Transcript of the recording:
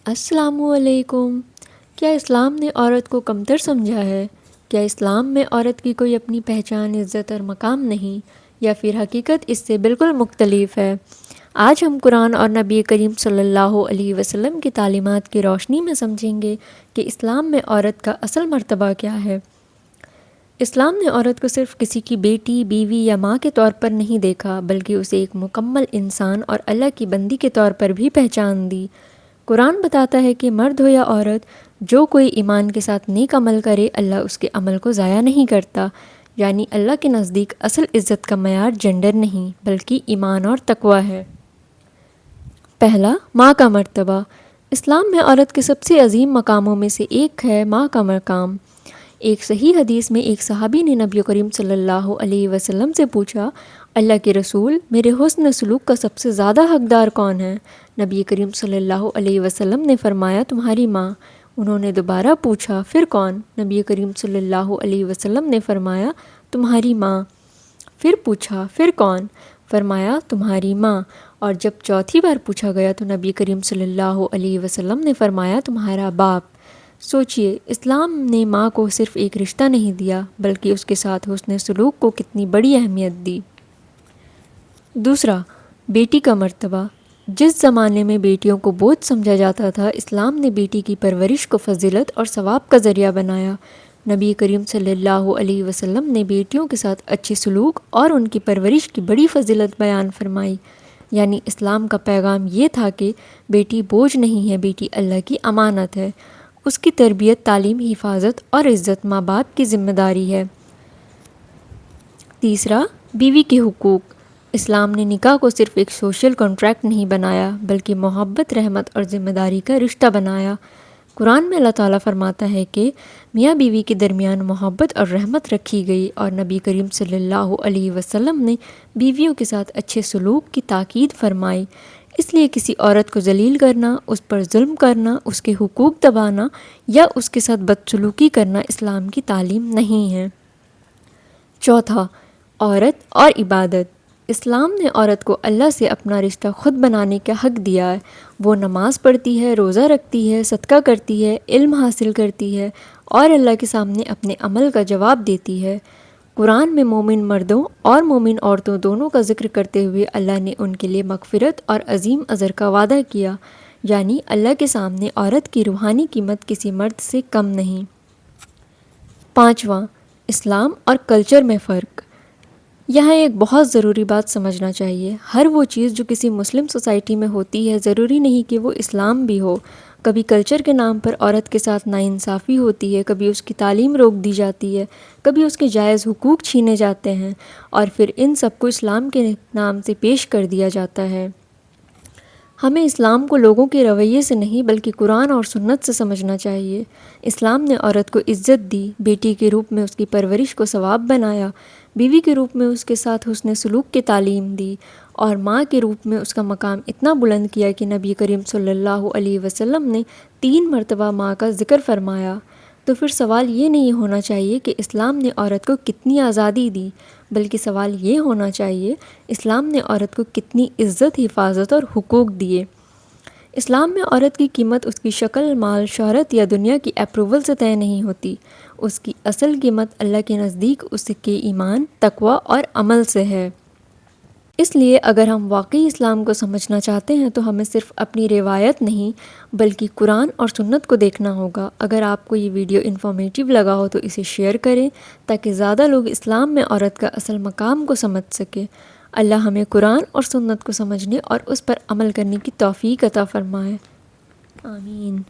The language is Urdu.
السلام علیکم۔ کیا اسلام نے عورت کو کمتر سمجھا ہے؟ کیا اسلام میں عورت کی کوئی اپنی پہچان، عزت اور مقام نہیں، یا پھر حقیقت اس سے بالکل مختلف ہے؟ آج ہم قرآن اور نبی کریم صلی اللہ علیہ وسلم کی تعلیمات کی روشنی میں سمجھیں گے کہ اسلام میں عورت کا اصل مرتبہ کیا ہے۔ اسلام نے عورت کو صرف کسی کی بیٹی، بیوی یا ماں کے طور پر نہیں دیکھا، بلکہ اسے ایک مکمل انسان اور اللہ کی بندی کے طور پر بھی پہچان دی۔ قرآن بتاتا ہے کہ مرد ہو یا عورت، جو کوئی ایمان کے ساتھ نیک عمل کرے، اللہ اس کے عمل کو ضائع نہیں کرتا۔ یعنی اللہ کے نزدیک اصل عزت کا معیار جنڈر نہیں، بلکہ ایمان اور تقویٰ ہے۔ پہلا، ماں کا مرتبہ۔ اسلام میں عورت کے سب سے عظیم مقاموں میں سے ایک ہے ماں کا مقام۔ ایک صحیح حدیث میں ایک صحابی نے نبی کریم صلی اللہ علیہ وسلم سے پوچھا، اللہ کے رسول، میرے حسن سلوک کا سب سے زیادہ حقدار کون ہے؟ نبی کریم صلی اللہ علیہ وسلم نے فرمایا، تمہاری ماں۔ انہوں نے دوبارہ پوچھا، پھر کون؟ نبی کریم صلی اللہ علیہ وسلم نے فرمایا، تمہاری ماں۔ پھر پوچھا، پھر کون؟ فرمایا، تمہاری ماں۔ اور جب چوتھی بار پوچھا گیا تو نبی کریم صلی اللہ علیہ وسلم نے فرمایا، تمہارا باپ۔ سوچئے، اسلام نے ماں کو صرف ایک رشتہ نہیں دیا، بلکہ اس کے ساتھ حسن سلوک کو کتنی بڑی اہمیت دی۔ دوسرا، بیٹی کا مرتبہ۔ جس زمانے میں بیٹیوں کو بوجھ سمجھا جاتا تھا، اسلام نے بیٹی کی پرورش کو فضیلت اور ثواب کا ذریعہ بنایا۔ نبی کریم صلی اللہ علیہ وسلم نے بیٹیوں کے ساتھ اچھے سلوک اور ان کی پرورش کی بڑی فضیلت بیان فرمائی۔ یعنی اسلام کا پیغام یہ تھا کہ بیٹی بوجھ نہیں ہے، بیٹی اللہ کی امانت ہے۔ اس کی تربیت، تعلیم، حفاظت اور عزت ماں باپ کی ذمہ داری ہے۔ تیسرا، بیوی کے حقوق۔ اسلام نے نکاح کو صرف ایک سوشل کنٹریکٹ نہیں بنایا، بلکہ محبت، رحمت اور ذمہ داری کا رشتہ بنایا۔ قرآن میں اللہ تعالیٰ فرماتا ہے کہ میاں بیوی کے درمیان محبت اور رحمت رکھی گئی، اور نبی کریم صلی اللہ علیہ وسلم نے بیویوں کے ساتھ اچھے سلوک کی تاکید فرمائی۔ اس لیے کسی عورت کو ذلیل کرنا، اس پر ظلم کرنا، اس کے حقوق دبانا یا اس کے ساتھ بدسلوکی کرنا اسلام کی تعلیم نہیں ہے۔ چوتھا، عورت اور عبادت۔ اسلام نے عورت کو اللہ سے اپنا رشتہ خود بنانے کا حق دیا ہے۔ وہ نماز پڑھتی ہے، روزہ رکھتی ہے، صدقہ کرتی ہے، علم حاصل کرتی ہے اور اللہ کے سامنے اپنے عمل کا جواب دیتی ہے۔ قرآن میں مومن مردوں اور مومن عورتوں دونوں کا ذکر کرتے ہوئے اللہ نے ان کے لیے مغفرت اور عظیم اجر کا وعدہ کیا۔ یعنی اللہ کے سامنے عورت کی روحانی قیمت کسی مرد سے کم نہیں۔ پانچواں، اسلام اور کلچر میں فرق۔ یہاں ایک بہت ضروری بات سمجھنا چاہیے۔ ہر وہ چیز جو کسی مسلم سوسائٹی میں ہوتی ہے، ضروری نہیں کہ وہ اسلام بھی ہو۔ کبھی کلچر کے نام پر عورت کے ساتھ ناانصافی ہوتی ہے، کبھی اس کی تعلیم روک دی جاتی ہے، کبھی اس کے جائز حقوق چھینے جاتے ہیں، اور پھر ان سب کو اسلام کے نام سے پیش کر دیا جاتا ہے۔ ہمیں اسلام کو لوگوں کے رویے سے نہیں بلکہ قرآن اور سنت سے سمجھنا چاہیے۔ اسلام نے عورت کو عزت دی، بیٹی کے روپ میں اس کی پرورش کو ثواب بنایا، بیوی کے روپ میں اس کے ساتھ حسن سلوک کی تعلیم دی، اور ماں کے روپ میں اس کا مقام اتنا بلند کیا کہ نبی کریم صلی اللہ علیہ وسلم نے 3 مرتبہ ماں کا ذکر فرمایا۔ تو پھر سوال یہ نہیں ہونا چاہیے کہ اسلام نے عورت کو کتنی آزادی دی، بلکہ سوال یہ ہونا چاہیے اسلام نے عورت کو کتنی عزت، حفاظت اور حقوق دیے۔ اسلام میں عورت کی قیمت اس کی شکل، مال، شہرت یا دنیا کی اپروول سے طے نہیں ہوتی۔ اس کی اصل قیمت اللہ کے نزدیک اس کے ایمان، تقویٰ اور عمل سے ہے۔ اس لیے اگر ہم واقعی اسلام کو سمجھنا چاہتے ہیں تو ہمیں صرف اپنی روایت نہیں بلکہ قرآن اور سنت کو دیکھنا ہوگا۔ اگر آپ کو یہ ویڈیو انفارمیٹیو لگا ہو تو اسے شیئر کریں تاکہ زیادہ لوگ اسلام میں عورت کا اصل مقام کو سمجھ سکیں۔ اللہ ہمیں قرآن اور سنت کو سمجھنے اور اس پر عمل کرنے کی توفیق عطا فرمائے۔ آمین۔